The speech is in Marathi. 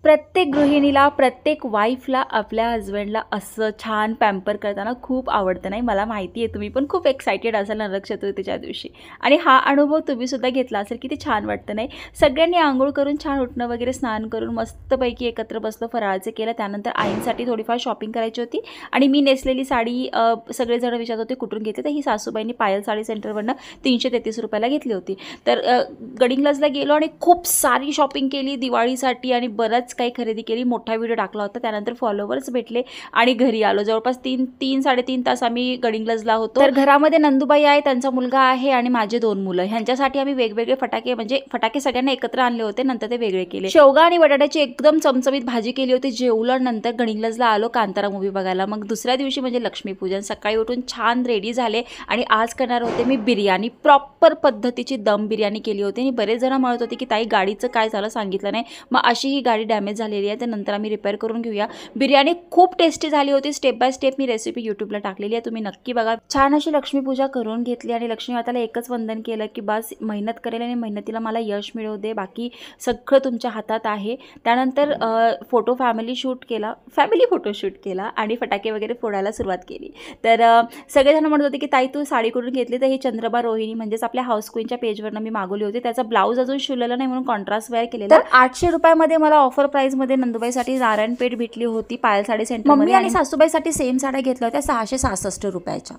प्रत्येक गृहिणीला, प्रत्येक वाईफला आपल्या हस्बंडला असं छान पॅम्पर करताना खूप आवडतं, नाही? मला माहिती आहे तुम्ही पण खूप एक्सायटेड असाल नरक चतुर्थीच्या दिवशी, आणि हा अनुभव तुम्हीसुद्धा घेतला असेल. किती छान वाटतं, नाही? सगळ्यांनी आंघोळ करून छान उठणं वगैरे, स्नान करून मस्तपैकी एकत्र बसलो, फराळाचं केलं. त्यानंतर आईंसाठी थोडीफार शॉपिंग करायची होती आणि मी नेसलेली साडी सगळेजण विचारत होते कुठून घेतली, तर ही सासूबाईंनी पायल साडी सेंटरवरनं 333 रुपयाला घेतली होती. तर गडिंग्लजला गेलो आणि खूप सारी शॉपिंग केली दिवाळीसाठी आणि बरंच काही खरेदी केली. मोठा व्हिडिओ टाकला होता. त्यानंतर फॉलोवर्स भेटले आणि घरी आलो. जवळपास 3-3.5 तास आम्ही गडिंग्लजला होतो. तर घरामध्ये नंदुबाई आहे, त्यांचा मुलगा आहे आणि माझे 2 मुलं. ह्यांच्यासाठी आम्ही वेगवेगळे फटाके, म्हणजे फटाके सगळ्यांना एकत्र आणले होते, नंतर ते वेगळे केले. शेवगा आणि बटाट्याची एकदम चमचमीत भाजी केली होती. जेवलं, नंतर गडिंग्लजला आलो कांतारा मूवी बघायला. मग दुसऱ्या दिवशी म्हणजे लक्ष्मीपूजन. सकाळी उठून छान रेडी झाले आणि आज करणार होते मी बिर्याणी. प्रॉपर पद्धतीची दम बिर्याणी केली होती आणि बरेच जण म्हणत होते की ताई गाडीचं काय झालं सांगितलं नाही. मग अशी ही गाडी डॅमेज झालेली आहे, तर नंतर आम्ही रिपेअर करून घेऊया. बिर्याणी खूप टेस्टी झाली होती. स्टेप बाय स्टेप मी रेसिपी यूट्यूबला टाकलेली आहे, तुम्ही नक्की बघा. छान अशी लक्ष्मीपूजा करून घेतली आणि लक्ष्मी माताला एकच वंदन केलं की बस मेहनत करेल आणि मेहनतीला मला यश मिळवू दे, बाकी सगळं तुमच्या हातात आहे. त्यानंतर फॅमिली फोटोशूट केला आणि फटाके वगैरे फोडायला सुरुवात केली. तर सगळेजण म्हणत होते की ताई तू साडी कुठून घेतली, तर ही चंद्रबा रोहिणी म्हणजेच आपल्या हाऊस क्वीनच्या पेजवरनं मी मागवली होती. त्याचा ब्लाऊज अजून शिवलेला नाही म्हणून कॉन्ट्रास्ट वेअर केलेला. तर 800 रुपयामध्ये मला ऑफर प्राईसमध्ये नंदुबाईसाठी नारायणपेठ भेटली होती पायल साडी सेंटर. मम्मी आणि सासूबाईसाठी सेम साड्या घेतल्या होत्या 666 रुपयाच्या.